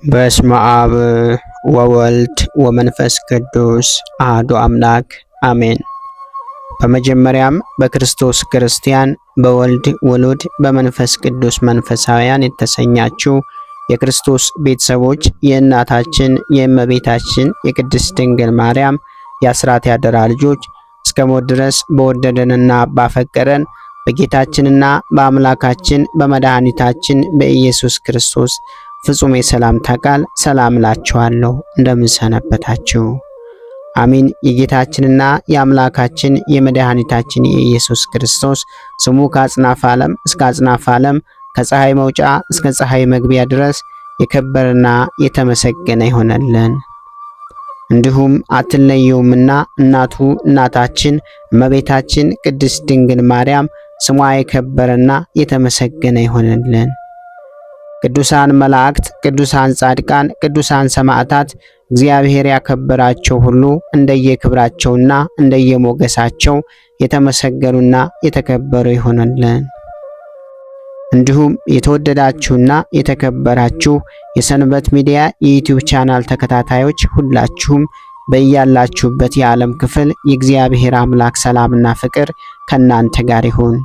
በስመ አብ ወወልድ ወመንፈስ ቅዱስ አሐዱ አምላክ አሜን። በመጀመሪያም በክርስቶስ ክርስቲያን በወልድ ውሉድ በመንፈስ ቅዱስ መንፈሳውያን የተሰኛችሁ የክርስቶስ ቤተሰቦች የእናታችን የእመቤታችን የቅድስት ድንግል ማርያም የአስራት ያደራ ልጆች እስከ ሞት ድረስ በወደደንና ባፈቀረን በጌታችንና በአምላካችን በመድኃኒታችን በኢየሱስ ክርስቶስ ፍጹም የሰላምታ ቃል ሰላም እላችኋለሁ። እንደምን ሰነበታችሁ? አሚን። የጌታችንና የአምላካችን የመድኃኒታችን የኢየሱስ ክርስቶስ ስሙ ከአጽናፈ ዓለም እስከ አጽናፈ ዓለም ከፀሐይ መውጫ እስከ ፀሐይ መግቢያ ድረስ የከበረና የተመሰገነ ይሆነልን። እንዲሁም አትለየውምና እናቱ እናታችን እመቤታችን ቅድስት ድንግል ማርያም ስሟ የከበረና የተመሰገነ ይሆነልን። ቅዱሳን መላእክት፣ ቅዱሳን ጻድቃን፣ ቅዱሳን ሰማዕታት እግዚአብሔር ያከበራቸው ሁሉ እንደየክብራቸውና እንደየሞገሳቸው የተመሰገኑና የተከበሩ ይሆነልን። እንዲሁም የተወደዳችሁና የተከበራችሁ የሰንበት ሚዲያ የዩቲዩብ ቻናል ተከታታዮች ሁላችሁም በያላችሁበት የዓለም ክፍል የእግዚአብሔር አምላክ ሰላምና ፍቅር ከናንተ ጋር ይሁን።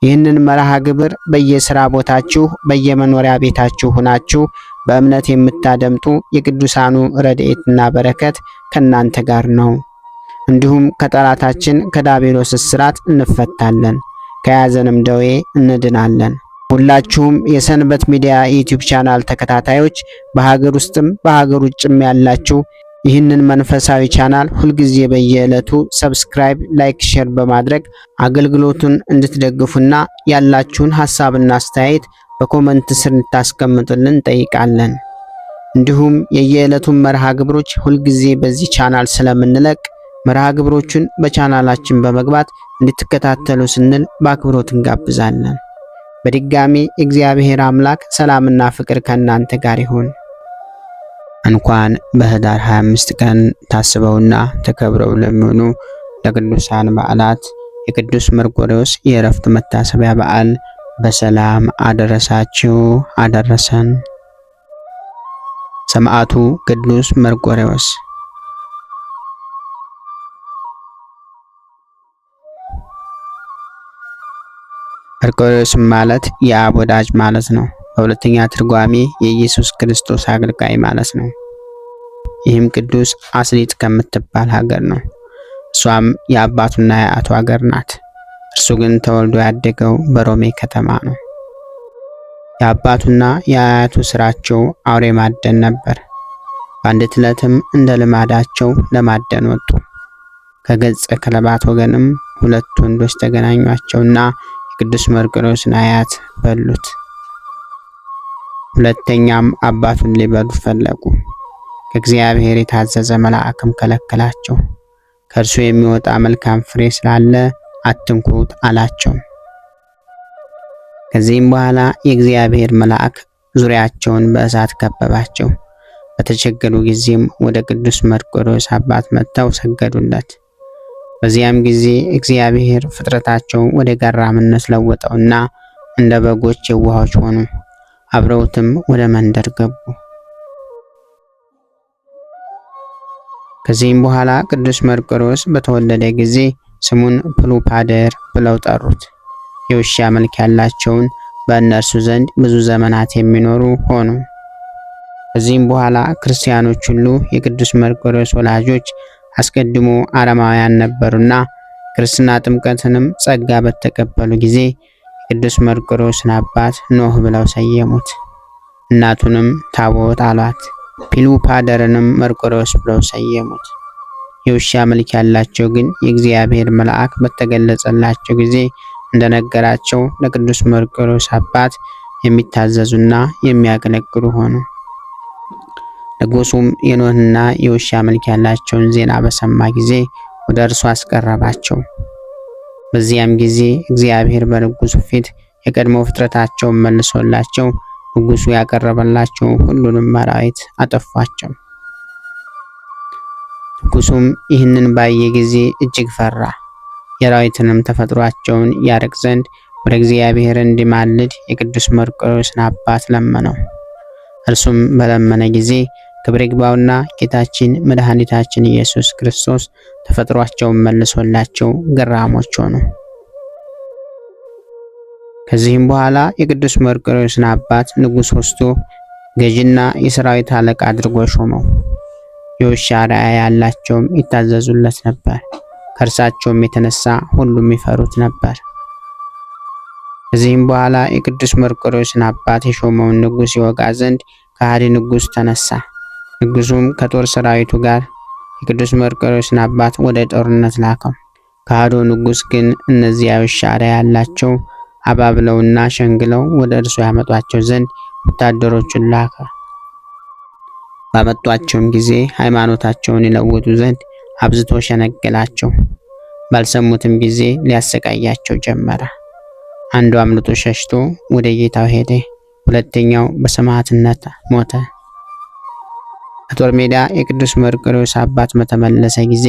ይህንን መርሃ ግብር በየሥራ ቦታችሁ በየመኖሪያ ቤታችሁ ሆናችሁ በእምነት የምታደምጡ የቅዱሳኑ ረድኤትና በረከት ከናንተ ጋር ነው። እንዲሁም ከጠላታችን ከዲያብሎስ እስራት እንፈታለን፣ ከያዘንም ደዌ እንድናለን። ሁላችሁም የሰንበት ሚዲያ ዩቲዩብ ቻናል ተከታታዮች በሀገር ውስጥም በሀገር ውጭም ያላችሁ ይህንን መንፈሳዊ ቻናል ሁልጊዜ በየዕለቱ ሰብስክራይብ፣ ላይክ፣ ሼር በማድረግ አገልግሎቱን እንድትደግፉና ያላችሁን ሐሳብና አስተያየት በኮመንት ስር እንድታስቀምጡልን እንጠይቃለን። እንዲሁም የየዕለቱን መርሃ ግብሮች ሁልጊዜ በዚህ ቻናል ስለምንለቅ መርሃ ግብሮቹን በቻናላችን በመግባት እንድትከታተሉ ስንል በአክብሮት እንጋብዛለን። በድጋሚ እግዚአብሔር አምላክ ሰላምና ፍቅር ከእናንተ ጋር ይሁን። እንኳን በኅዳር 25 ቀን ታስበውና ተከብረው ለሚሆኑ ለቅዱሳን በዓላት የቅዱስ መርቆሬዎስ የዕረፍት መታሰቢያ በዓል በሰላም አደረሳችሁ አደረሰን። ሰማዕቱ ቅዱስ መርቆሬዎስ። መርቆሬዎስ ማለት የአብ ወዳጅ ማለት ነው። በሁለተኛ ትርጓሜ የኢየሱስ ክርስቶስ አገልጋይ ማለት ነው። ይህም ቅዱስ አስሊጥ ከምትባል ሀገር ነው። እሷም የአባቱና የአያቱ ሀገር ናት። እርሱ ግን ተወልዶ ያደገው በሮሜ ከተማ ነው። የአባቱና የአያቱ ስራቸው አውሬ ማደን ነበር። በአንዲት ዕለትም እንደ ልማዳቸው ለማደን ወጡ። ከገጸ ከለባት ወገንም ሁለት ወንዶች ተገናኟቸውና የቅዱስ መርቆሬዎስን አያት በሉት። ሁለተኛም አባቱን ሊበሉ ፈለጉ። ከእግዚአብሔር የታዘዘ መልአክም ከለከላቸው። ከእርሱ የሚወጣ መልካም ፍሬ ስላለ አትንኩት አላቸው። ከዚህም በኋላ የእግዚአብሔር መልአክ ዙሪያቸውን በእሳት ከበባቸው። በተቸገሩ ጊዜም ወደ ቅዱስ መርቆሬዎስ አባት መጥተው ሰገዱለት። በዚያም ጊዜ እግዚአብሔር ፍጥረታቸውን ወደ ገራምነት ለወጠውና እንደ በጎች የዋሆች ሆኑ። አብረውትም ወደ መንደር ገቡ። ከዚህም በኋላ ቅዱስ መርቆሬዎስ በተወለደ ጊዜ ስሙን ፕሉፓደር ብለው ጠሩት። የውሻ መልክ ያላቸውን በእነርሱ ዘንድ ብዙ ዘመናት የሚኖሩ ሆኑ። ከዚህም በኋላ ክርስቲያኖች ሁሉ የቅዱስ መርቆሬዎስ ወላጆች አስቀድሞ አረማውያን ነበሩና ክርስትና ጥምቀትንም ጸጋ በተቀበሉ ጊዜ ቅዱስ መርቆሬዎስን አባት ኖህ ብለው ሰየሙት። እናቱንም ታቦት አሏት። ፒሉፓደርንም መርቆሬዎስ ብለው ሰየሙት። የውሻ መልክ ያላቸው ግን የእግዚአብሔር መልአክ በተገለጸላቸው ጊዜ እንደነገራቸው ለቅዱስ መርቆሬዎስ አባት የሚታዘዙና የሚያገለግሉ ሆኑ። ንጉሡም የኖህና የውሻ መልክ ያላቸውን ዜና በሰማ ጊዜ ወደ እርሱ አስቀረባቸው። በዚያም ጊዜ እግዚአብሔር በንጉሡ ፊት የቀድሞ ፍጥረታቸውን መልሶላቸው ንጉሡ ያቀረበላቸው ሁሉንም አራዊት አጠፏቸው። ንጉሡም ይህንን ባየ ጊዜ እጅግ ፈራ። የአራዊትንም ተፈጥሯቸውን ያርቅ ዘንድ ወደ እግዚአብሔር እንዲማልድ የቅዱስ መርቆሬዎስን አባት ለመነው። እርሱም በለመነ ጊዜ ክብር ይግባውና ጌታችን መድኃኒታችን ኢየሱስ ክርስቶስ ተፈጥሯቸውን መልሶላቸው ገራሞች ሆኑ። ከዚህም በኋላ የቅዱስ መርቆሬዎስን አባት ንጉሥ ወስዶ ገዥና የሰራዊት አለቃ አድርጎ ሾመው። የውሻ ራእይ ያላቸውም ይታዘዙለት ነበር። ከእርሳቸውም የተነሳ ሁሉም ይፈሩት ነበር። ከዚህም በኋላ የቅዱስ መርቆሬዎስን አባት የሾመውን ንጉሥ ይወጋ ዘንድ ከሃዲ ንጉሥ ተነሳ። ንጉሡም ከጦር ሰራዊቱ ጋር የቅዱስ መርቆሬዎስን አባት ወደ ጦርነት ላከው። ከሃዲው ንጉሥ ግን እነዚያ የውሻ ራእይ ያላቸው አባብለውና ሸንግለው ወደ እርሱ ያመጧቸው ዘንድ ወታደሮቹን ላከ። ባመጧቸውም ጊዜ ሃይማኖታቸውን ይለውጡ ዘንድ አብዝቶ ሸነገላቸው። ባልሰሙትም ጊዜ ሊያሰቃያቸው ጀመረ። አንዱ አምልጦ ሸሽቶ ወደ ጌታው ሄደ። ሁለተኛው በሰማዕትነት ሞተ። ከጦር ሜዳ የቅዱስ መርቆሬዎስ አባት በተመለሰ ጊዜ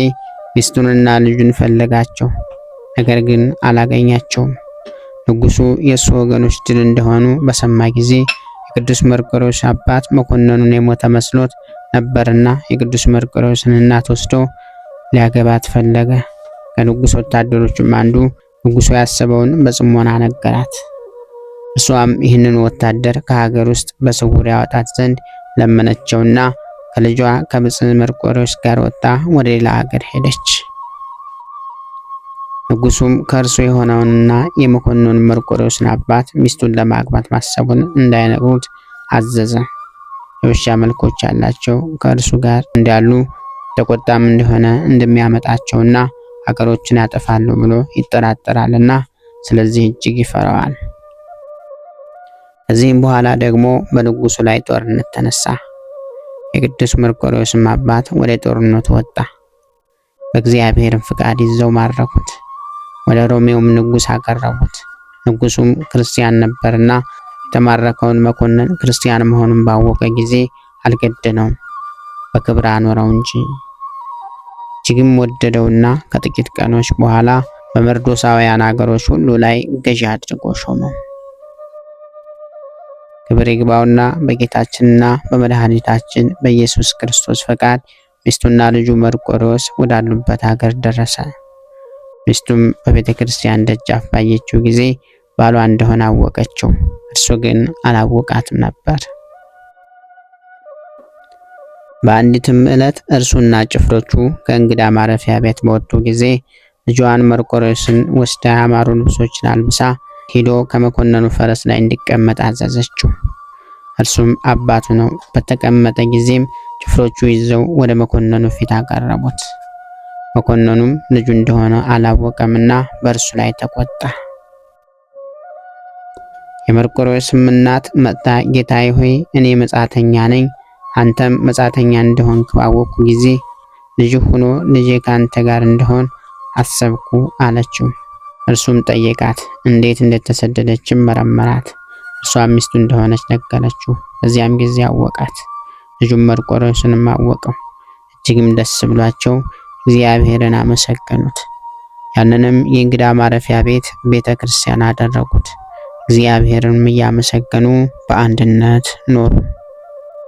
ሚስቱንና ልጁን ፈለጋቸው፣ ነገር ግን አላገኛቸውም። ንጉሡ የእሱ ወገኖች ድል እንደሆኑ በሰማ ጊዜ የቅዱስ መርቆሬዎስ አባት መኮንኑን የሞተ መስሎት ነበርና የቅዱስ መርቆሬዎስን እናት ወስዶ ሊያገባት ፈለገ። ከንጉሥ ወታደሮችም አንዱ ንጉሡ ያሰበውን በጽሞና ነገራት። እርሷም ይህንን ወታደር ከሀገር ውስጥ በስውር ያወጣት ዘንድ ለመነቸውና ከልጇ ከብፅዕ መርቆሬዎስ ጋር ወጣ ወደ ሌላ ሀገር ሄደች። ንጉሡም ከእርሱ የሆነውንና የመኮንኑን መርቆሬዎስን አባት ሚስቱን ለማግባት ማሰቡን እንዳይነግሩት አዘዘ። የውሻ መልኮች ያላቸው ከእርሱ ጋር እንዳሉ ተቆጣም እንደሆነ እንደሚያመጣቸውና ሀገሮችን ያጠፋሉ ብሎ ይጠራጠራልና ስለዚህ እጅግ ይፈራዋል። ከዚህም በኋላ ደግሞ በንጉሡ ላይ ጦርነት ተነሳ። የቅዱስ መርቆሬዎስም አባት ወደ ጦርነቱ ወጣ። በእግዚአብሔርም ፍቃድ ይዘው ማረኩት። ወደ ሮሜውም ንጉሥ አቀረቡት። ንጉሡም ክርስቲያን ነበርና የተማረከውን መኮንን ክርስቲያን መሆኑን ባወቀ ጊዜ አልገደለውም፣ በክብር አኖረው እንጂ። እጅግም ወደደውና ከጥቂት ቀኖች በኋላ በመርዶሳውያን አገሮች ሁሉ ላይ ገዢ አድርጎ ሾመው። ክብር ይግባውና በጌታችንና በመድኃኒታችን በኢየሱስ ክርስቶስ ፈቃድ ሚስቱና ልጁ መርቆሬዎስ ወዳሉበት ሀገር ደረሰ። ሚስቱም በቤተ ክርስቲያን ደጃፍ ባየችው ጊዜ ባሏ እንደሆነ አወቀችው። እርሱ ግን አላወቃትም ነበር። በአንዲትም ዕለት እርሱና ጭፍሮቹ ከእንግዳ ማረፊያ ቤት በወጡ ጊዜ ልጇን መርቆሬዎስን ወስዳ ያማሩ ልብሶችን አልብሳ ሂዶ ከመኮንኑ ፈረስ ላይ እንዲቀመጥ አዘዘችው። እርሱም አባቱ ነው። በተቀመጠ ጊዜም ጭፍሮቹ ይዘው ወደ መኮንኑ ፊት አቀረቡት። መኮንኑም ልጁ እንደሆነ አላወቀምና በእርሱ ላይ ተቆጣ። የመርቆሬዎስም እናት መጥታ ጌታዬ ሆይ እኔ መጻተኛ ነኝ፣ አንተም መጻተኛ እንደሆንክ ባወቅኩ ጊዜ ልጅ ሆኖ ልጄ ካንተ ጋር እንደሆን አሰብኩ አለችው። እርሱም ጠየቃት፣ እንዴት እንደተሰደደችም መረመራት። እርሷም ሚስቱ እንደሆነች ነገረችው። በዚያም ጊዜ አወቃት። ልጁም መርቆሬዎስንም አወቀው። እጅግም ደስ ብሏቸው እግዚአብሔርን አመሰገኑት። ያንንም የእንግዳ ማረፊያ ቤት ቤተ ክርስቲያን አደረጉት። እግዚአብሔርንም እያመሰገኑ በአንድነት ኖሩ።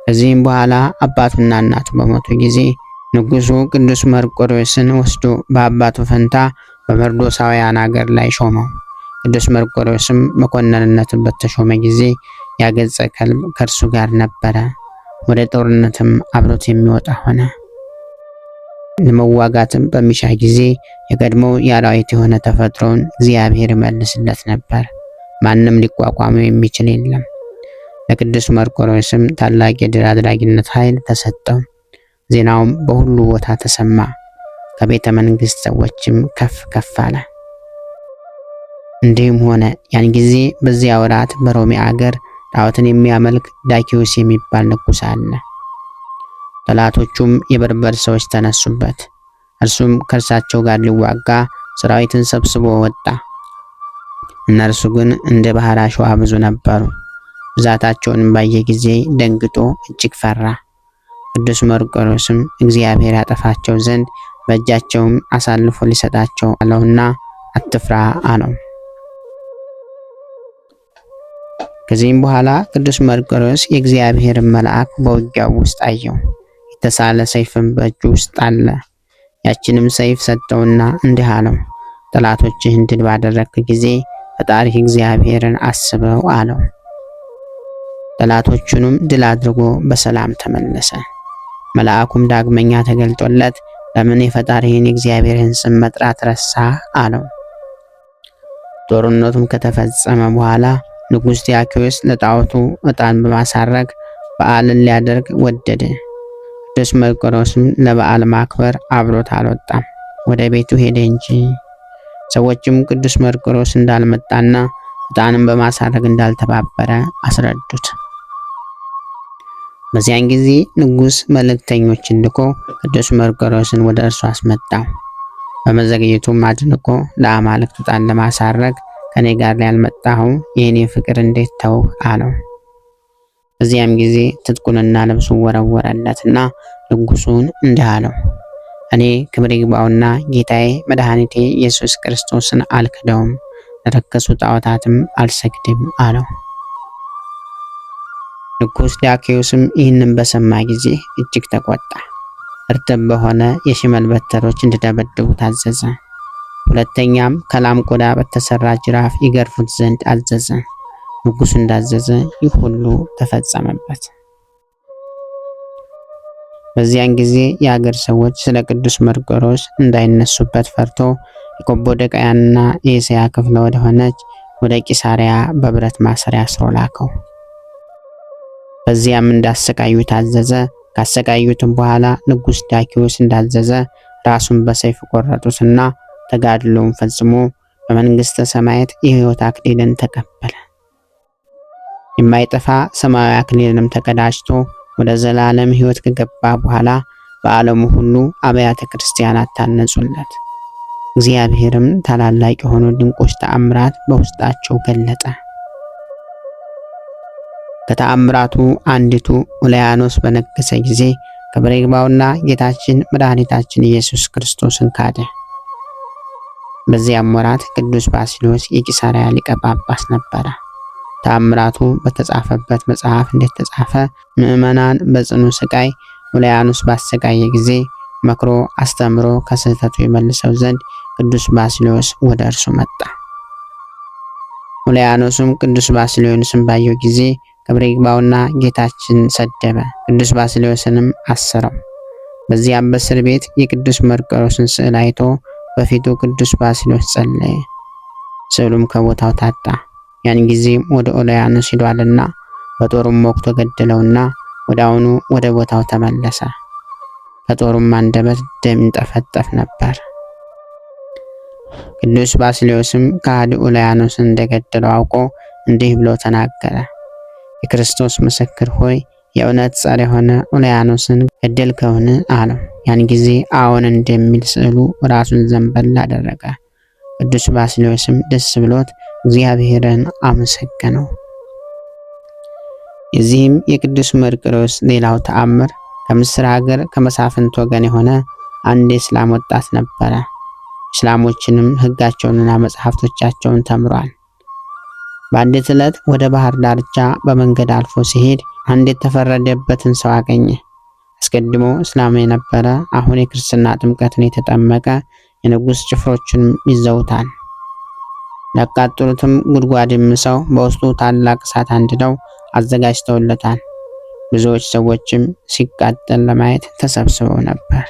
ከዚህም በኋላ አባቱና እናቱ በሞቱ ጊዜ ንጉሡ ቅዱስ መርቆሬዎስን ወስዶ በአባቱ ፈንታ በመርዶሳውያን አገር ላይ ሾመው። ቅዱስ መርቆሬዎስም መኮንንነትን በተሾመ ጊዜ ያገጸ ከልብ ከእርሱ ጋር ነበረ። ወደ ጦርነትም አብሮት የሚወጣ ሆነ። ለመዋጋትም በሚሻ ጊዜ የቀድሞው የአራዊት የሆነ ተፈጥሮውን እግዚአብሔር ይመልስለት ነበር። ማንም ሊቋቋመው የሚችል የለም። ለቅዱስ መርቆሬዎስም ታላቅ የድል አድራጊነት ኃይል ተሰጠው። ዜናውም በሁሉ ቦታ ተሰማ። ከቤተ መንግስት ሰዎችም ከፍ ከፍ አለ። እንዲህም ሆነ ያን ጊዜ በዚያ ወራት በሮሜ አገር ጣዖትን የሚያመልክ ዳኪዎስ የሚባል ንጉሥ አለ። ጠላቶቹም የበርበር ሰዎች ተነሱበት። እርሱም ከእርሳቸው ጋር ሊዋጋ ሰራዊትን ሰብስቦ ወጣ። እነርሱ ግን እንደ ባህር አሸዋ ብዙ ነበሩ። ብዛታቸውንም ባየ ጊዜ ደንግጦ እጅግ ፈራ። ቅዱስ መርቆሬዎስም እግዚአብሔር ያጠፋቸው ዘንድ በእጃቸውም አሳልፎ ሊሰጣቸው አለውና አትፍራ አለው። ከዚህም በኋላ ቅዱስ መርቆሬዎስ የእግዚአብሔርን መልአክ በውጊያው ውስጥ አየው። የተሳለ ሰይፍም በእጁ ውስጥ አለ። ያችንም ሰይፍ ሰጠውና እንዲህ አለው፣ ጠላቶችህን ድል ባደረግክ ጊዜ ፈጣሪ እግዚአብሔርን አስበው አለው። ጠላቶቹንም ድል አድርጎ በሰላም ተመለሰ። መልአኩም ዳግመኛ ተገልጦለት ለምን የፈጣሪህን የእግዚአብሔርን ስም መጥራት ረሳ አለው። ጦርነቱም ከተፈጸመ በኋላ ንጉሥ ዲያኪዎስ ለጣዖቱ ዕጣን በማሳረግ በዓልን ሊያደርግ ወደደ። ቅዱስ መርቆሬዎስም ለበዓል ማክበር አብሮት አልወጣም፣ ወደ ቤቱ ሄደ እንጂ። ሰዎችም ቅዱስ መርቆሬዎስ እንዳልመጣና ዕጣንን በማሳረግ እንዳልተባበረ አስረዱት። በዚያን ጊዜ ንጉሥ መልእክተኞችን ልኮ ቅዱስ መርቆሬዎስን ወደ እርሱ አስመጣው። በመዘግየቱም አድንቆ ለአማልክት ዕጣን ለማሳረግ ከኔ ጋር ያልመጣኸው የኔ ፍቅር እንዴት ተው አለው። በዚያም ጊዜ ትጥቁንና ልብሱን ወረወረለትና ንጉሡን እንዲህ አለው፣ እኔ ክብር ይግባውና ጌታዬ መድኃኒቴ ኢየሱስ ክርስቶስን አልክደውም፣ ለረከሱ ጣዖታትም አልሰግድም አለው። ንጉሥ ዳኪዎስም ይህንን በሰማ ጊዜ እጅግ ተቆጣ። እርጥብ በሆነ የሽመል በትሮች እንዲደበድቡ ታዘዘ። ሁለተኛም ከላም ቆዳ በተሰራ ጅራፍ ይገርፉት ዘንድ አዘዘ። ንጉሡ እንዳዘዘ ይህ ሁሉ ተፈጸመበት። በዚያን ጊዜ የአገር ሰዎች ስለ ቅዱስ መርቆሬዎስ እንዳይነሱበት ፈርቶ የቆጶዶቅያና የእስያ ክፍለ ወደ ሆነች ወደ ቂሳሪያ በብረት ማሰሪያ አስሮ ላከው። በዚያም እንዳሰቃዩ ታዘዘ። ካሰቃዩትም በኋላ ንጉሥ ዳኪዎስ እንዳዘዘ ራሱን በሰይፍ ቆረጡትና ተጋድሎውን ፈጽሞ በመንግሥተ ሰማያት የሕይወት አክሊልን ተቀበለ። የማይጠፋ ሰማያዊ አክሊልንም ተቀዳጅቶ ወደ ዘላለም ሕይወት ከገባ በኋላ በዓለሙ ሁሉ አብያተ ክርስቲያናት ታነጹለት። እግዚአብሔርም ታላላቅ የሆኑ ድንቆች ተአምራት በውስጣቸው ገለጠ። ከተአምራቱ አንዲቱ ኡልያኖስ በነገሰ ጊዜ ክብር ይግባውና ጌታችን መድኃኒታችን ኢየሱስ ክርስቶስን ካደ። በዚያም ወራት ቅዱስ ባስልዮስ የቂሳሪያ ሊቀ ጳጳስ ነበረ። ተአምራቱ በተጻፈበት መጽሐፍ እንደተጻፈ ምዕመናን በጽኑ ስቃይ ኡልያኖስ ባሰቃየ ጊዜ መክሮ አስተምሮ ከስህተቱ የመልሰው ዘንድ ቅዱስ ባስልዮስ ወደ እርሱ መጣ። ኡልያኖስም ቅዱስ ባስልዮስን ባየው ጊዜ ክብር ይግባውና ጌታችን ሰደበ። ቅዱስ ባስልዮስንም አሰረው። በዚያም በእስር ቤት የቅዱስ መርቆሬዎስን ስዕል አይቶ በፊቱ ቅዱስ ባስልዮስ ጸለየ። ስዕሉም ከቦታው ታጣ። ያን ጊዜም ወደ ኡልያኖስ ሄዷልና በጦሩም ወግቶ ገደለውና ወዲያውኑ ወደ ቦታው ተመለሰ። ከጦሩም አንደበት ደም ይንጠፈጠፍ ነበር። ቅዱስ ባስልዮስም ከሃዲ ኡልያኖስን እንደገደለው አውቆ እንዲህ ብሎ ተናገረ። የክርስቶስ ምስክር ሆይ የእውነት ጸር የሆነ ኡልያኖስን ገደልከውን አለው። ያን ጊዜ አዎን እንደሚል ስዕሉ ራሱን ዘንበል አደረገ። ቅዱስ ባስልዮስም ደስ ብሎት እግዚአብሔርን አመሰገነው። የዚህም የቅዱስ መርቆሬዎስ ሌላው ተአምር ከምስር ሀገር ከመሳፍንት ወገን የሆነ አንድ የእስላም ወጣት ነበረ። እስላሞችንም ሕጋቸውንና መጽሐፍቶቻቸውን ተምሯል። በአንዲት ዕለት ወደ ባህር ዳርቻ በመንገድ አልፎ ሲሄድ አንድ የተፈረደበትን ሰው አገኘ። አስቀድሞ እስላም የነበረ አሁን የክርስትና ጥምቀትን የተጠመቀ የንጉሥ ጭፍሮቹንም ይዘውታል። ሊያቃጥሉትም ጉድጓድ ምሰው በውስጡ ታላቅ እሳት አንድደው አዘጋጅተውለታል። ብዙዎች ሰዎችም ሲቃጠል ለማየት ተሰብስበው ነበር።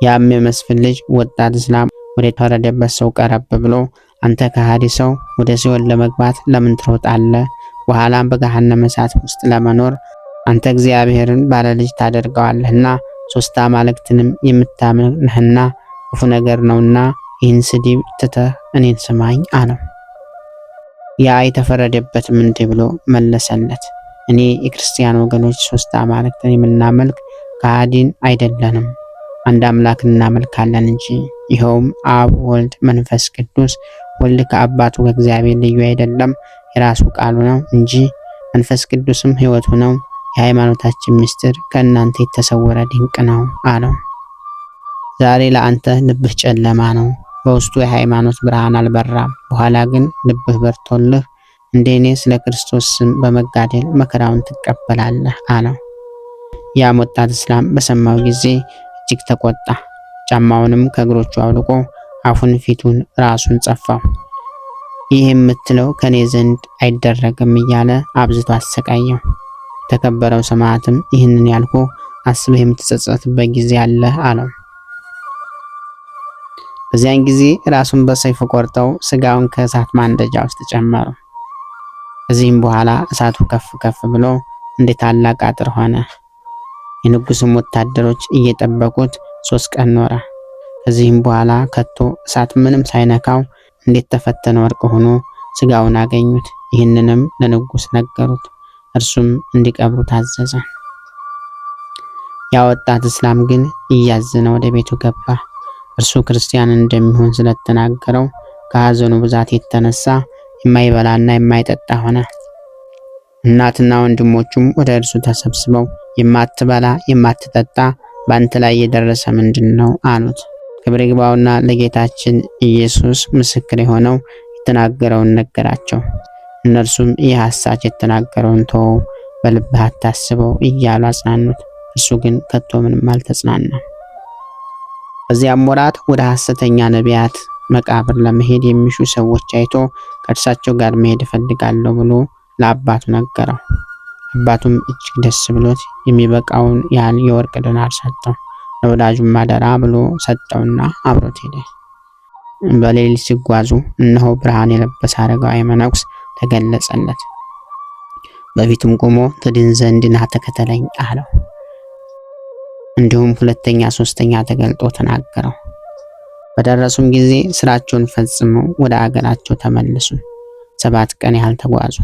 ያም የመስፍን ልጅ ወጣት እስላም ወደ ተፈረደበት ሰው ቀረብ ብሎ አንተ ከሃዲ ሰው ወደ ሲኦል ለመግባት ለምን ትሮጣለህ? በኋላም በገሃነመ እሳት ውስጥ ለመኖር አንተ እግዚአብሔርን ባለ ልጅ ታደርገዋለህና ሶስት አማልክትንም የምታምልክ ነህና ክፉ ነገር ነውና ይህን ስድብ ትተህ እኔን ስማኝ አለው። ያ የተፈረደበትም እንዲህ ብሎ መለሰለት፣ እኔ የክርስቲያን ወገኖች ሶስት አማልክትን የምናመልክ ከሃዲን አይደለንም፣ አንድ አምላክ እናመልካለን እንጂ ይኸውም አብ ወልድ መንፈስ ቅዱስ። ወልድ ከአባቱ ከእግዚአብሔር ልዩ አይደለም፣ የራሱ ቃሉ ነው እንጂ መንፈስ ቅዱስም ሕይወቱ ነው። የሃይማኖታችን ምስጢር ከእናንተ የተሰወረ ድንቅ ነው አለው። ዛሬ ለአንተ ልብህ ጨለማ ነው፣ በውስጡ የሃይማኖት ብርሃን አልበራም። በኋላ ግን ልብህ በርቶልህ እንደኔ ስለ ክርስቶስ ስም በመጋደል መከራውን ትቀበላለህ አለው። ያም ወጣት እስላም በሰማው ጊዜ እጅግ ተቆጣ። ጫማውንም ከእግሮቹ አውልቆ አፉን፣ ፊቱን፣ ራሱን ጸፋው። ይህ የምትለው ከኔ ዘንድ አይደረግም እያለ አብዝቶ አሰቃየው። የተከበረው ሰማዕትም ይህንን ያልኩ አስበህ የምትጸጸትበት ጊዜ አለ አለው። በዚያን ጊዜ ራሱን በሰይፍ ቆርጠው ስጋውን ከእሳት ማንደጃ ውስጥ ጨመሩ። ከዚህም በኋላ እሳቱ ከፍ ከፍ ብሎ እንደ ታላቅ አጥር ሆነ። የንጉስም ወታደሮች እየጠበቁት 3 ቀን ኖረ። ከዚህም በኋላ ከቶ እሳት ምንም ሳይነካው እንዴት ተፈተነ ወርቅ ሆኖ ስጋውን አገኙት። ይህንንም ለንጉስ ነገሩት። እርሱም እንዲቀብሩ ታዘዘ። ያ ወጣት እስላም ግን እያዘነ ወደ ቤቱ ገባ። እርሱ ክርስቲያን እንደሚሆን ስለተናገረው ከሐዘኑ ብዛት የተነሳ የማይበላና የማይጠጣ ሆነ። እናትና ወንድሞቹም ወደ እርሱ ተሰብስበው የማትበላ የማትጠጣ በአንተ ላይ የደረሰ ምንድነው አሉት። ክብር ይግባውና ለጌታችን ኢየሱስ ምስክር የሆነው የተናገረውን ነገራቸው። እነርሱም ይህ ሐሳች የተናገረውን ተወው፣ በልብህ አታስበው እያሉ አጽናኑት። እርሱ ግን ከቶ ምንም አልተጽናናም። በዚያም ወራት ወደ ሐሰተኛ ነቢያት መቃብር ለመሄድ የሚሹ ሰዎች አይቶ ከእርሳቸው ጋር መሄድ እፈልጋለሁ ብሎ ለአባቱ ነገረው። አባቱም እጅግ ደስ ብሎት የሚበቃውን ያህል የወርቅ ዲናር ሰጠው። ለወዳጁም አደራ ብሎ ሰጠውና አብሮት ሄደ። በሌሊት ሲጓዙ እነሆ ብርሃን የለበሰ አረጋዊ መነኩስ ተገለጸለት። በፊቱም ቆሞ ትድን ዘንድ ና ተከተለኝ አለው። እንዲሁም 2ኛ 3ኛ ተገልጦ ተናገረው። በደረሱም ጊዜ ስራቸውን ፈጽመው ወደ አገራቸው ተመለሱ። 7 ቀን ያህል ተጓዙ።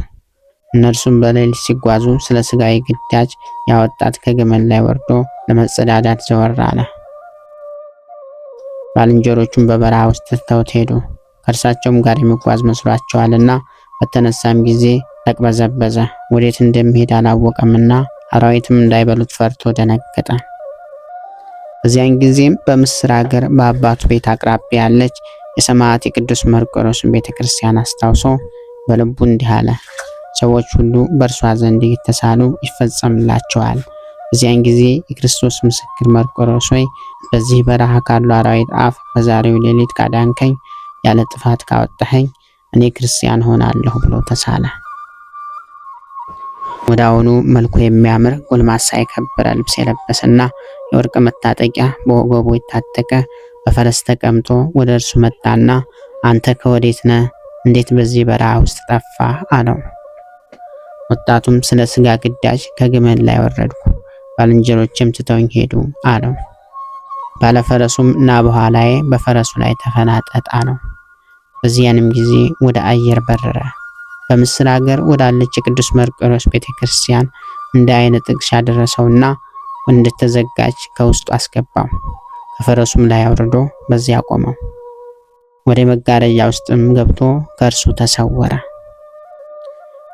እነርሱም በሌሊት ሲጓዙ ስለ ስጋዊ ግዳጅ ያወጣት ከግመል ላይ ወርዶ ለመጸዳዳት ዘወር አለ። ባልንጀሮቹም በበረሃ ውስጥ ትተውት ሄዱ። ከእርሳቸውም ጋር የሚጓዝ መስሏቸዋልና በተነሳም ጊዜ ተቅበዘበዘ። ወዴት እንደሚሄድ አላወቀምና አራዊትም እንዳይበሉት ፈርቶ ደነገጠ። በዚያን ጊዜም በምስር ሀገር በአባቱ ቤት አቅራቢያ ያለች የሰማዕት የቅዱስ መርቆሬዎስን ቤተክርስቲያን አስታውሶ በልቡ እንዲህ አለ። ሰዎች ሁሉ በእርሷ ዘንድ እየተሳሉ ይፈጸምላቸዋል። በዚያን ጊዜ የክርስቶስ ምስክር መርቆሬዎስ ሆይ በዚህ በረሃ ካሉ አራዊት አፍ በዛሬው ሌሊት ካዳንከኝ፣ ያለ ጥፋት ካወጣኸኝ እኔ ክርስቲያን ሆናለሁ ብሎ ተሳለ። ወዲያውኑ መልኩ የሚያምር ጎልማሳ የከበረ ልብስ የለበሰና የወርቅ መታጠቂያ በወገቡ የታጠቀ በፈረስ ተቀምጦ ወደ እርሱ መጣና አንተ ከወዴት ነህ? እንዴት በዚህ በረሃ ውስጥ ጠፋህ? አለው። ወጣቱም ስለ ስጋ ግዳጅ ከግመል ላይ ወረድኩ፣ ባልንጀሮችም ትተውኝ ሄዱ አለው። ባለፈረሱም ና በኋላዬ በፈረሱ ላይ ተፈናጠጥ አለው። በዚያንም ጊዜ ወደ አየር በረረ። በምስር ሀገር ወዳለች የቅዱስ መርቆሬዎስ ቤተክርስቲያን እንደ አይነ ጥቅሻ ደረሰውና እንደተዘጋጅ ከውስጡ አስገባው። ከፈረሱም ላይ አውርዶ በዚያ ቆመው። ወደ መጋረጃ ውስጥም ገብቶ ከእርሱ ተሰወረ።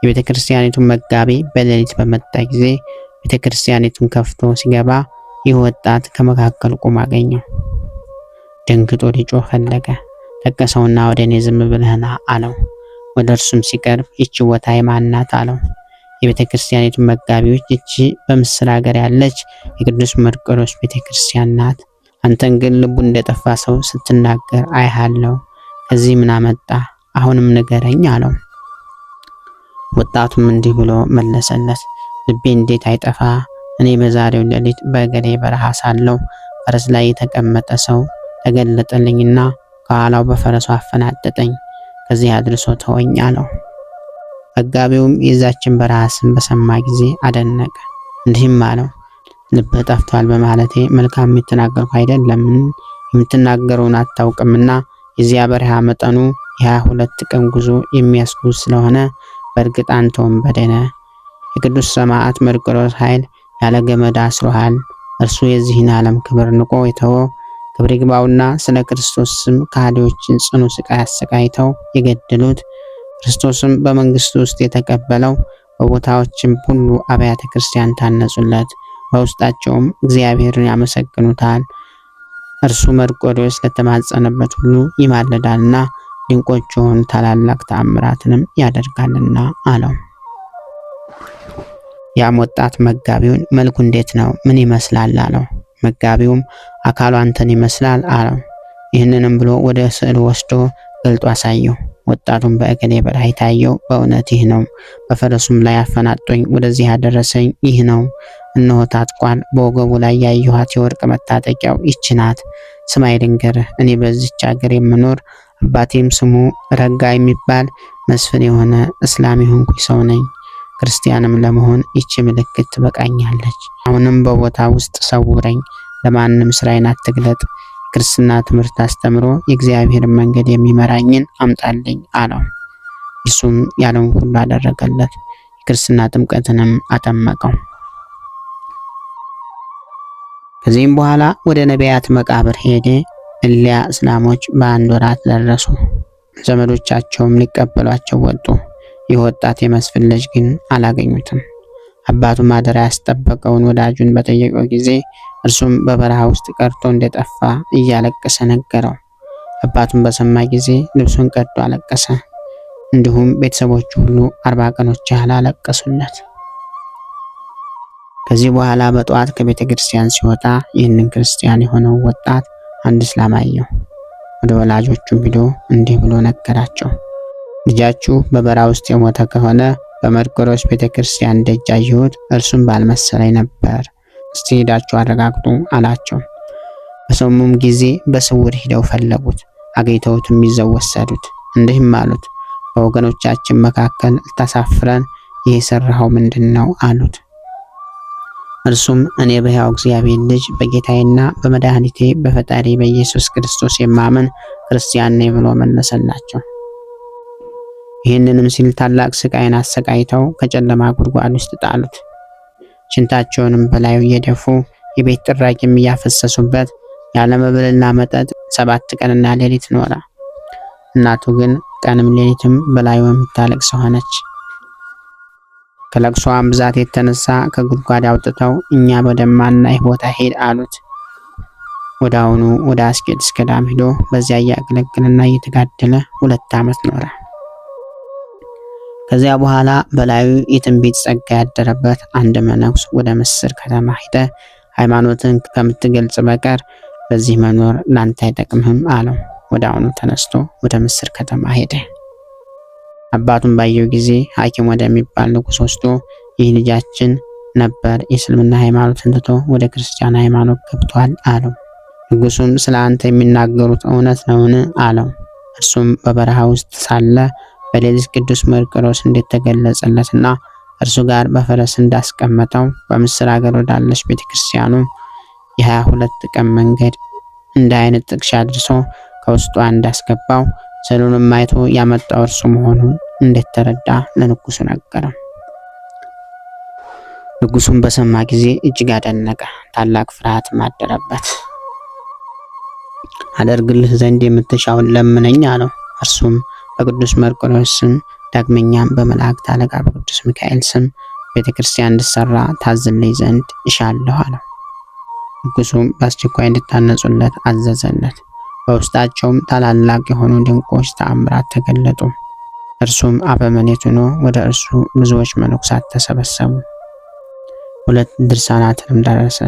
የቤተክርስቲያኒቱን መጋቢ በሌሊት በመጣ ጊዜ ቤተክርስቲያኒቱን ከፍቶ ሲገባ ይህ ወጣት ከመካከል ቆሞ አገኘው። ደንግጦ ሊጮህ ፈለገ። ጠቀሰውና ወደ እኔ ዝም ብለህ ና አለው። ወደ እርሱም ሲቀርብ ይቺ ቦታ የማን ናት አለው። የቤተክርስቲያኒቱ መጋቢዎች ይቺ በምስር ሀገር ያለች የቅዱስ መርቆሬዎስ ቤተክርስቲያን ናት። አንተን ግን ልቡ እንደጠፋ ሰው ስትናገር አይሃለሁ። ከዚህ ምን አመጣ? አሁንም ንገረኝ አለው። ወጣቱም እንዲህ ብሎ መለሰለት። ልቤ እንዴት አይጠፋ? እኔ በዛሬው ሌሊት በገሌ በረሃ ሳለሁ ፈረስ ላይ የተቀመጠ ሰው ተገለጠልኝና ከኋላው በፈረሱ አፈናጠጠኝ። ከዚህ አድርሶ ተወኝ አለው። መጋቢውም የዛችን በረሃ ስም በሰማ ጊዜ አደነቀ። እንዲህም አለው፣ ልብህ ጠፍቷል በማለቴ መልካም የተናገርኩ አይደለምን? የምትናገረውን አታውቅምና የዚያ በረሃ መጠኑ የ22 ቀን ጉዞ የሚያስጉዝ ስለሆነ በእርግጥ አንተ ወንበዴ ነህ። የቅዱስ ሰማዕት መርቆሬዎስ ኃይል ያለ ገመድ አስሮሃል። እርሱ የዚህን ዓለም ክብር ንቆ የተወው ክብር ይግባውና ስለ ክርስቶስ ስም ከሃዲዎችን ጽኑ ስቃይ አሰቃይተው የገደሉት፣ ክርስቶስም በመንግስቱ ውስጥ የተቀበለው፣ በቦታዎችም ሁሉ አብያተ ክርስቲያን ታነጹለት፣ በውስጣቸውም እግዚአብሔርን ያመሰግኑታል። እርሱ መርቆሬዎስ ለተማጸነበት ሁሉ ይማልዳልና ድንቆች የሆኑ ታላላቅ ተአምራትንም ያደርጋልና አለው። ያም ወጣት መጋቢውን መልኩ እንዴት ነው? ምን ይመስላል? አለው። መጋቢውም አካሉ አንተን ይመስላል አለው። ይህንንም ብሎ ወደ ስዕሉ ወስዶ ገልጦ አሳየው። ወጣቱን በእገሌ በረሃ የታየው በእውነት ይህ ነው፣ በፈረሱም ላይ አፈናጦኝ ወደዚህ ያደረሰኝ ይህ ነው። እነሆ ታጥቋል። በወገቡ ላይ ያየኋት የወርቅ መታጠቂያው ይች ናት። ስማይ ልንገርህ፣ እኔ በዚች ሀገር የምኖር አባቴም ስሙ ረጋ የሚባል መስፍን የሆነ እስላም የሆንኩኝ ሰው ነኝ። ክርስቲያንም ለመሆን ይቺ ምልክት ትበቃኛለች። አሁንም በቦታ ውስጥ ሰውረኝ፣ ለማንም ስራዬን አትግለጥ። ክርስትና ትምህርት አስተምሮ የእግዚአብሔርን መንገድ የሚመራኝን አምጣልኝ አለው። እርሱም ያለውን ሁሉ አደረገለት። የክርስትና ጥምቀትንም አጠመቀው። ከዚህም በኋላ ወደ ነቢያት መቃብር ሄደ። እሊያ እስላሞች በአንድ ወራት ደረሱ። ዘመዶቻቸውም ሊቀበሏቸው ወጡ። ይህ ወጣት የመስፍን ልጅ ግን አላገኙትም። አባቱ ማደሪያ ያስጠበቀውን ወዳጁን በጠየቀው ጊዜ እርሱም በበረሃ ውስጥ ቀርቶ እንደጠፋ እያለቀሰ ነገረው። አባቱን በሰማ ጊዜ ልብሱን ቀዶ አለቀሰ። እንዲሁም ቤተሰቦቹ ሁሉ 40 ቀኖች ያህል አለቀሱለት። ከዚህ በኋላ በጠዋት ከቤተ ክርስቲያን ሲወጣ ይህንን ክርስቲያን የሆነው ወጣት አንድ እስላም አየው። ወደ ወላጆቹም ሄዶ እንዲህ ብሎ ነገራቸው። ልጃችሁ በበረሃ ውስጥ የሞተ ከሆነ በመርቆሬዎስ ቤተክርስቲያን ደጅ አየሁት፣ እርሱም ባልመሰለኝ ነበር። እስቲ ሄዳችሁ አረጋግጡ አላቸው። በሰሙም ጊዜ በስውር ሂደው ፈለጉት፣ አግኝተውትም ይዘው ወሰዱት። እንዲህም አሉት፣ በወገኖቻችን መካከል ልታሳፍረን ይህ የሰራኸው ምንድን ነው? አሉት። እርሱም እኔ በሕያው እግዚአብሔር ልጅ በጌታዬና በመድኃኒቴ በፈጣሪ በኢየሱስ ክርስቶስ የማመን ክርስቲያን ነኝ ብሎ መለሰላቸው። ይህንንም ሲል ታላቅ ስቃይን አሰቃይተው ከጨለማ ጉድጓድ ውስጥ ጣሉት። ሽንታቸውንም በላዩ እየደፉ የቤት ጥራቂም እያፈሰሱበት ያለ መብልና መጠጥ 7 ቀንና ሌሊት ኖረ። እናቱ ግን ቀንም ሌሊትም በላዩ የምታለቅስ ሆነች። ከለቅሷም ብዛት የተነሳ ከጉድጓድ አውጥተው እኛ ወደማናይ ቦታ ሄድ አሉት። ወዳውኑ ወደ አስቄጥስ ገዳም ሄዶ በዚያ እያገለገለና እየተጋደለ 2 ዓመት ኖረ። ከዚያ በኋላ በላዩ የትንቢት ጸጋ ያደረበት አንድ መነኩስ ወደ ምስር ከተማ ሄደ፣ ሃይማኖትን ከምትገልጽ በቀር በዚህ መኖር ላንተ አይጠቅምህም አለው። ወዲያውኑ ተነስቶ ወደ ምስር ከተማ ሄደ። አባቱን ባየው ጊዜ ሐኪም ወደሚባል ንጉሥ ወስዶ ይህ ልጃችን ነበር የእስልምና ሃይማኖትን ትቶ ወደ ክርስቲያን ሃይማኖት ገብቷል አለው። ንጉሡም ስለ አንተ የሚናገሩት እውነት ነውን? አለው። እርሱም በበረሃ ውስጥ ሳለ በሌሊት ቅዱስ መርቆሬዎስ እንደተገለጸለትና እርሱ ጋር በፈረስ እንዳስቀመጠው በምስር ሀገር ወዳለች ቤተክርስቲያኑ የ22 ቀን መንገድ እንደ አይነት ጥቅሻ አድርሶ ከውስጧ እንዳስገባው ስዕሉንም አይቶ ያመጣው እርሱ መሆኑን እንደተረዳ ለንጉሡ ነገረው። ንጉሡም በሰማ ጊዜ እጅግ አደነቀ፣ ታላቅ ፍርሃትም አደረበት። አደርግልህ ዘንድ የምትሻውን ለምነኝ አለው። እርሱም በቅዱስ መርቆሬዎስ ስም ዳግመኛም በመላእክት አለቃ በቅዱስ ሚካኤል ስም ቤተክርስቲያን እንድሰራ ታዝልኝ ዘንድ እሻለሁ አለው። ንጉሡም በአስቸኳይ እንድታነጹለት አዘዘለት። በውስጣቸውም ታላላቅ የሆኑ ድንቆች ተአምራት ተገለጡ። እርሱም አበምኔት ሆኖ ወደ እርሱ ብዙዎች መነኮሳት ተሰበሰቡ። 2 ድርሳናትንም ደረሰ።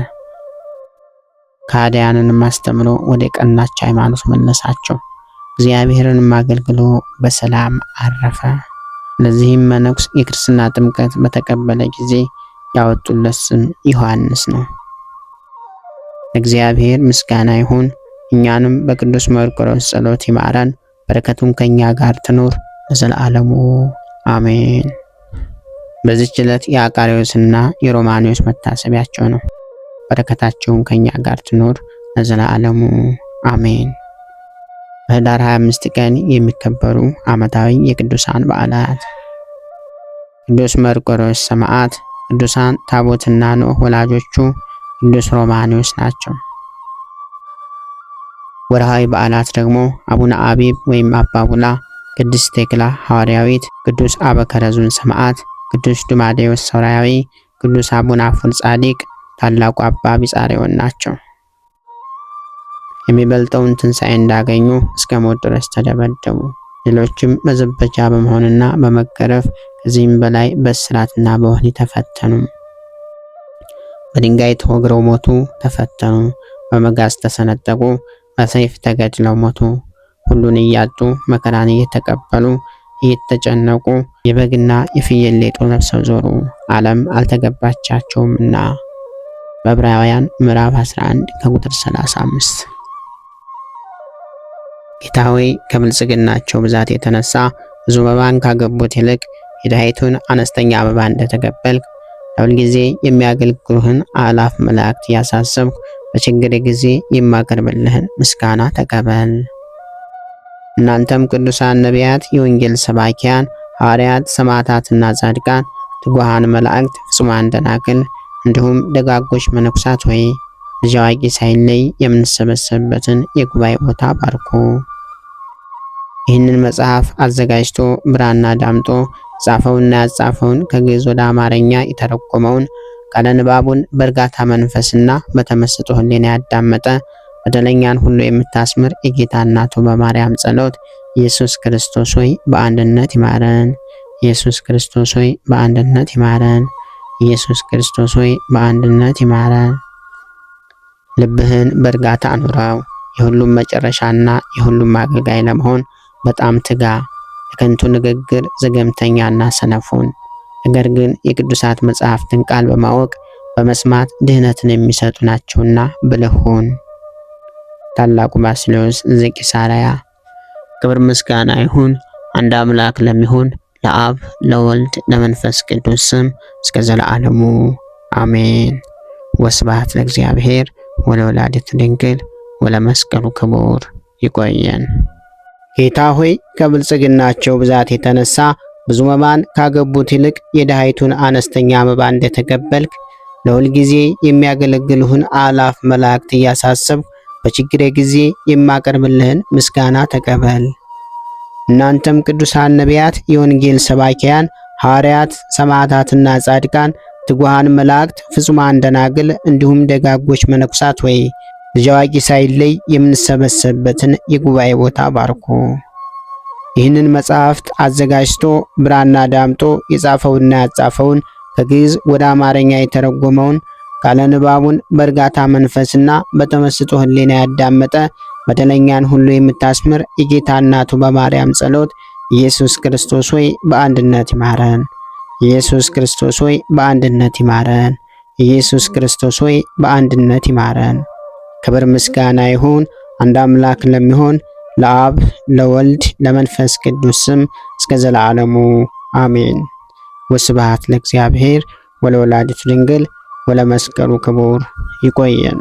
ከሃዲያንንም አስተምሮ ወደ ቀናች ሃይማኖት መለሳቸው። እግዚአብሔርንም አገልግሎ በሰላም አረፈ። ለዚህም መነኩስ የክርስትና ጥምቀት በተቀበለ ጊዜ ያወጡለት ስም ዮሐንስ ነው። ለእግዚአብሔር ምስጋና ይሁን። እኛንም በቅዱስ መርቆሬዎስ ጸሎት ይማረን፣ በረከቱም ከኛ ጋር ትኑር ለዘላለሙ አሜን። በዚህች ዕለት የአቃርዮስና የሮማኒዮስ መታሰቢያቸው ነው። በረከታቸውም ከኛ ጋር ትኑር ለዘላለሙ አሜን። በኅዳር 25 ቀን የሚከበሩ ዓመታዊ የቅዱሳን በዓላት፦ ቅዱስ መርቆሬዎስ ሰማዕት፣ ቅዱሳን ታቦትና ኖህ ወላጆቹ፣ ቅዱስ ሮማኒዮስ ናቸው። ወርሃዊ በዓላት ደግሞ አቡነ አቢብ ወይም አባ ቡላ፣ ቅድስት ቴክላ ሐዋርያዊት፣ ቅዱስ አበከረዙን ሰማዕት፣ ቅዱስ ዱማዴዎስ ሶርያዊ፣ ቅዱስ አቡነ አፉል ጻዲቅ፣ ታላቁ አባ ቢጻሬዎን ናቸው። የሚበልጠውን ትንሣኤ እንዳገኙ እስከ ሞት ድረስ ተደበደቡ። ሌሎችም መዘበቻ በመሆንና በመገረፍ ከዚህም በላይ በእስራትና በወህኒ ተፈተኑ። በድንጋይ ተወግረው ሞቱ፣ ተፈተኑ። በመጋዝ ተሰነጠቁ፣ በሰይፍ ተገድለው ሞቱ። ሁሉን እያጡ መከራን እየተቀበሉ እየተጨነቁ የበግና የፍየል ሌጦ ለብሰው ዞሩ፣ ዓለም አልተገባቻቸውምና። በዕብራውያን ምዕራፍ 11 ከቁጥር 35። ጌታ ሆይ ከብልጽግናቸው ብዛት የተነሳ ብዙ መባን ካገቡት ይልቅ የድሃይቱን አነስተኛ መባ እንደተቀበልክ ለሁልጊዜ የሚያገለግሉህን አእላፍ መላእክት እያሳሰብኩ በችግር ጊዜ የማቀርብልህን ምስጋና ተቀበል። እናንተም ቅዱሳን ነቢያት፣ የወንጌል ሰባኪያን ሐዋርያት፣ ሰማዕታትና ጻድቃን፣ ትጉሃን መላእክት፣ ፍጹማን ደናግል እንዲሁም ደጋጎች መነኩሳት ሆይ ልጅ አዋቂ ሳይለይ የምንሰበሰብበትን የጉባኤ ቦታ ባርኩ። ይህንን መጽሐፍ አዘጋጅቶ ብራና ዳምጦ ጻፈውና ያጻፈውን ከግዕዝ ወደ አማርኛ የተረጎመውን ቃለ ንባቡን በእርጋታ መንፈስና በተመስጦ ሕሊና ያዳመጠ በደለኛን ሁሉ የምታስምር የጌታ እናቱ በማርያም ጸሎት ኢየሱስ ክርስቶስ ሆይ በአንድነት ይማረን። ኢየሱስ ክርስቶስ ሆይ በአንድነት ይማረን። ኢየሱስ ክርስቶስ ሆይ በአንድነት ይማረን። ልብህን በእርጋታ አኑረው። የሁሉም መጨረሻና የሁሉም አገልጋይ ለመሆን በጣም ትጋ። ለከንቱ ንግግር ዘገምተኛና ሰነፉን፣ ነገር ግን የቅዱሳት መጽሐፍትን ቃል በማወቅ በመስማት ድህነትን የሚሰጡ ናቸውና ብልህ ሁን። ታላቁ ባስልዮስ ዘቂሳርያ። ክብር ምስጋና ይሁን አንድ አምላክ ለሚሆን ለአብ ለወልድ ለመንፈስ ቅዱስ ስም እስከ ዘለዓለሙ አሜን። ወስብሐት ለእግዚአብሔር ወለወላዲቱ ድንግል ወለመስቀሉ ክቡር። ይቆየን። ጌታ ሆይ ከብልጽግናቸው ብዛት የተነሳ ብዙ መባን ካገቡት ይልቅ የድሃይቱን አነስተኛ መባ እንደተቀበልክ ለሁል ጊዜ የሚያገለግሉህን አእላፍ መላእክት እያሳሰብኩ በችግሬ ጊዜ የማቀርብልህን ምስጋና ተቀበል። እናንተም ቅዱሳን ነቢያት፣ የወንጌል ሰባኪያን ሐዋርያት፣ ሰማዕታትና ጻድቃን፣ ትጉሃን መላእክት፣ ፍጹማን ደናግል እንዲሁም ደጋጎች መነኩሳት ሆይ ልጅ አዋቂ ሳይለይ የምንሰበሰብበትን የጉባኤ ቦታ ባርኩ። ይህንን መጽሐፍት አዘጋጅቶ ብራና ዳምጦ የጻፈውና ያጻፈውን ከግዕዝ ወደ አማርኛ የተረጎመውን ቃለ ንባቡን በእርጋታ መንፈስና በተመስጦ ሕሊና ያዳመጠ በደለኛን ሁሉ የምታስምር የጌታ እናቱ በማርያም ጸሎት ኢየሱስ ክርስቶስ ሆይ በአንድነት ይማረን። ኢየሱስ ክርስቶስ ሆይ በአንድነት ይማረን። ኢየሱስ ክርስቶስ ሆይ በአንድነት ይማረን። ክብር ምስጋና ይሁን አንድ አምላክ ለሚሆን ለአብ ለወልድ ለመንፈስ ቅዱስ ስም እስከ ዘለዓለሙ አሜን። ወስብሐት ለእግዚአብሔር ወለወላዲቱ ድንግል ወለመስቀሉ ክቡር። ይቆየን።